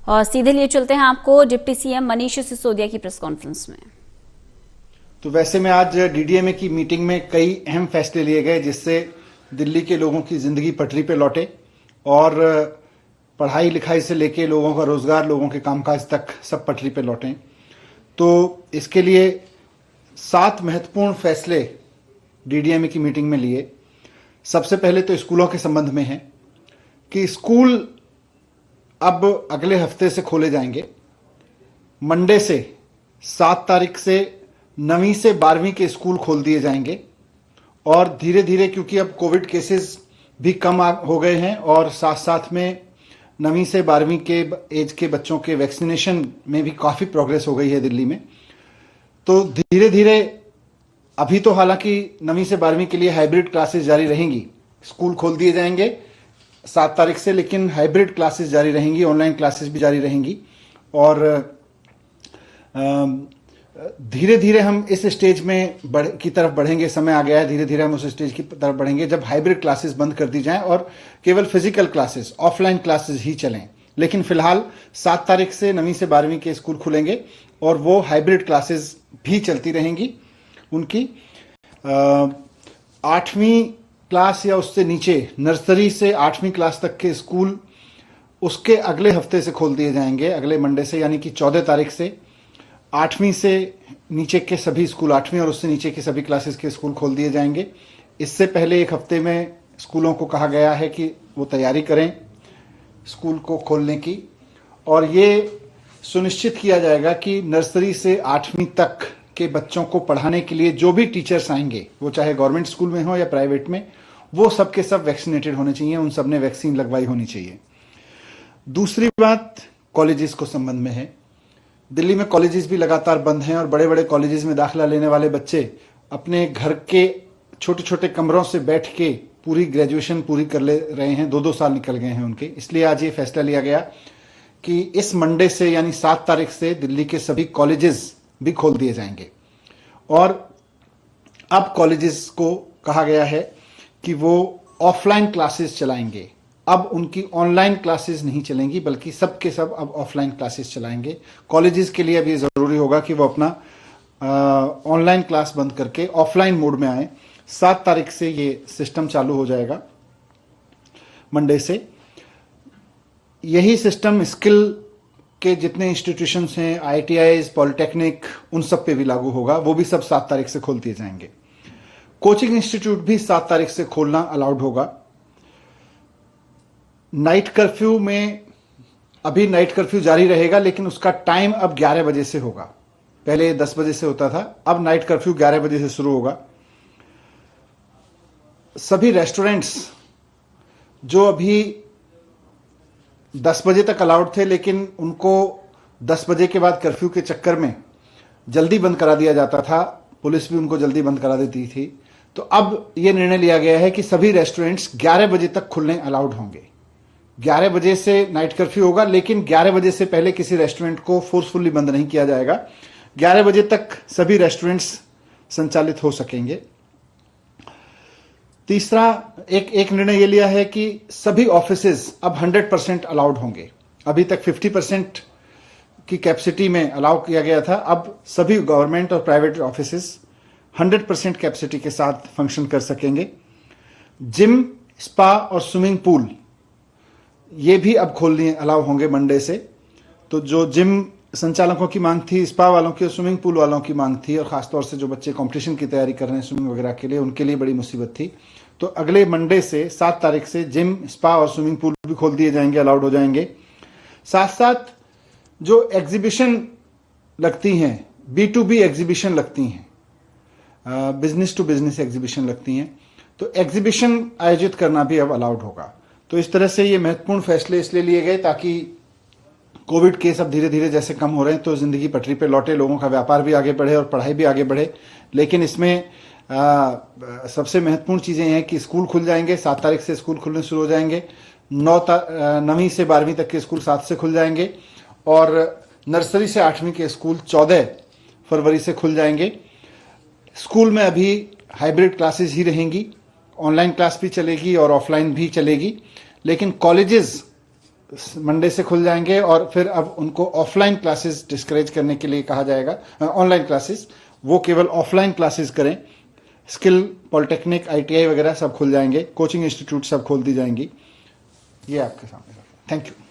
और सीधे लिए चलते हैं आपको डिप्टी सीएम मनीष सिसोदिया की प्रेस कॉन्फ्रेंस में। तो वैसे में आज डीडीएमए की मीटिंग में कई अहम फैसले लिए गए जिससे दिल्ली के लोगों की जिंदगी पटरी पे लौटे और पढ़ाई लिखाई से लेके लोगों का रोजगार, लोगों के कामकाज तक सब पटरी पे लौटें। तो इसके लिए 7 महत्वपूर्ण फैसले डीडीएमए की मीटिंग में लिए। सबसे पहले तो स्कूलों के संबंध में है कि स्कूल अब अगले हफ्ते से खोले जाएंगे। मंडे से 7 तारीख से 9वीं से 12वीं के स्कूल खोल दिए जाएंगे और धीरे धीरे, क्योंकि अब कोविड केसेस भी कम हो गए हैं और साथ साथ में 9वीं से 12वीं के एज के बच्चों के वैक्सीनेशन में भी काफ़ी प्रोग्रेस हो गई है दिल्ली में। तो धीरे धीरे अभी तो हालांकि 9वीं से 12वीं के लिए हाइब्रिड क्लासेस जारी रहेंगी, स्कूल खोल दिए जाएंगे 7 तारीख से, लेकिन हाइब्रिड क्लासेस जारी रहेंगी, ऑनलाइन क्लासेस भी जारी रहेंगी। और धीरे धीरे हम इस स्टेज में की तरफ बढ़ेंगे। समय आ गया है, धीरे धीरे हम उस स्टेज की तरफ बढ़ेंगे जब हाइब्रिड क्लासेस बंद कर दी जाएं और केवल फिजिकल क्लासेस, ऑफलाइन क्लासेस ही चलें। लेकिन फिलहाल 7 तारीख से 9वीं से 12वीं के स्कूल खुलेंगे और वो हाइब्रिड क्लासेस भी चलती रहेंगी उनकी। 8वीं क्लास या उससे नीचे, नर्सरी से 8वीं क्लास तक के स्कूल उसके अगले हफ्ते से खोल दिए जाएंगे, अगले मंडे से, यानी कि 14 तारीख से 8वीं से नीचे के सभी स्कूल, 8वीं और उससे नीचे के सभी क्लासेस के स्कूल खोल दिए जाएंगे। इससे पहले एक हफ्ते में स्कूलों को कहा गया है कि वो तैयारी करें स्कूल को खोलने की, और ये सुनिश्चित किया जाएगा कि नर्सरी से 8वीं तक के बच्चों को पढ़ाने के लिए जो भी टीचर्स आएंगे, वो चाहे गवर्नमेंट स्कूल में हो या प्राइवेट में, वो सब के सब वैक्सीनेटेड होने चाहिए, उन सब ने वैक्सीन लगवाई होनी चाहिए। दूसरी बात कॉलेजेस को संबंध में है। दिल्ली में कॉलेजेस भी लगातार बंद हैं और बड़े बड़े कॉलेजेस में दाखिला लेने वाले बच्चे अपने घर के छोटे छोटे कमरों से बैठ के पूरी ग्रेजुएशन पूरी कर ले रहे हैं, 2-2 साल निकल गए हैं उनके। इसलिए आज ये फैसला लिया गया कि इस मंडे से, यानी 7 तारीख से, दिल्ली के सभी कॉलेजेस भी खोल दिए जाएंगे। और अब कॉलेजेस को कहा गया है कि वो ऑफलाइन क्लासेस चलाएंगे। अब उनकी ऑनलाइन क्लासेस नहीं चलेंगी, बल्कि सब के सब अब ऑफलाइन क्लासेस चलाएंगे। कॉलेजेस के लिए अब ये ज़रूरी होगा कि वो अपना ऑनलाइन क्लास बंद करके ऑफलाइन मोड में आए। 7 तारीख से ये सिस्टम चालू हो जाएगा, मंडे से। यही सिस्टम स्किल के जितने इंस्टीट्यूशंस हैं, IITIs, पॉलिटेक्निक, उन सब पे भी लागू होगा। वो भी सब 7 तारीख से खोल दिए जाएंगे। कोचिंग इंस्टीट्यूट भी 7 तारीख से खोलना अलाउड होगा। नाइट कर्फ्यू में, अभी नाइट कर्फ्यू जारी रहेगा, लेकिन उसका टाइम अब 11 बजे से होगा। पहले 10 बजे से होता था, अब नाइट कर्फ्यू 11 बजे से शुरू होगा। सभी रेस्टोरेंट्स जो अभी 10 बजे तक अलाउड थे, लेकिन उनको 10 बजे के बाद कर्फ्यू के चक्कर में जल्दी बंद करा दिया जाता था, पुलिस भी उनको जल्दी बंद करा देती थी। तो अब यह निर्णय लिया गया है कि सभी रेस्टोरेंट्स 11 बजे तक खुलने अलाउड होंगे। 11 बजे से नाइट कर्फ्यू होगा, लेकिन 11 बजे से पहले किसी रेस्टोरेंट को फोर्सफुली बंद नहीं किया जाएगा। 11 बजे तक सभी रेस्टोरेंट्स संचालित हो सकेंगे। तीसरा एक निर्णय यह लिया है कि सभी ऑफिसेज अब 100% अलाउड होंगे। अभी तक 50% की कैपेसिटी में अलाउ किया गया था, अब सभी गवर्नमेंट और प्राइवेट ऑफिसेज 100% कैपेसिटी के साथ फंक्शन कर सकेंगे। जिम, स्पा और स्विमिंग पूल ये भी अब खोलने अलाउ होंगे मंडे से। तो जो जिम संचालकों की मांग थी, स्पा वालों की और स्विमिंग पूल वालों की मांग थी, और खासतौर से जो बच्चे कंपटीशन की तैयारी कर रहे हैं स्विमिंग वगैरह के लिए, उनके लिए बड़ी मुसीबत थी। तो अगले मंडे से 7 तारीख से जिम, स्पा और स्विमिंग पूल भी खोल दिए जाएंगे, अलाउड हो जाएंगे। साथ साथ जो एग्जीबिशन लगती हैं, B2B एग्जीबिशन लगती हैं, बिजनेस टू बिजनेस एग्जीबिशन लगती हैं, तो एग्जीबिशन आयोजित करना भी अब अलाउड होगा। तो इस तरह से ये महत्वपूर्ण फैसले इसलिए लिए गए ताकि कोविड केस अब धीरे धीरे जैसे कम हो रहे हैं तो जिंदगी पटरी पे लौटे, लोगों का व्यापार भी आगे बढ़े और पढ़ाई भी आगे बढ़े। लेकिन इसमें सबसे महत्वपूर्ण चीज़ें हैं कि स्कूल खुल जाएंगे, 7 तारीख से स्कूल खुलने शुरू हो जाएंगे। 9वीं से 12वीं तक के स्कूल 7 से खुल जाएंगे और नर्सरी से 8वीं के स्कूल 14 फरवरी से खुल जाएंगे। स्कूल में अभी हाइब्रिड क्लासेस ही रहेंगी, ऑनलाइन क्लास भी चलेगी और ऑफलाइन भी चलेगी। लेकिन कॉलेजेस मंडे से खुल जाएंगे और फिर अब उनको ऑफलाइन क्लासेस डिस्करेज करने के लिए कहा जाएगा, ऑनलाइन क्लासेस, वो केवल ऑफलाइन क्लासेस करें। स्किल, पॉलिटेक्निक, ITI वगैरह सब खुल जाएंगे, कोचिंग इंस्टीट्यूट सब खोल दी जाएंगी। ये आपके सामने। Thank you.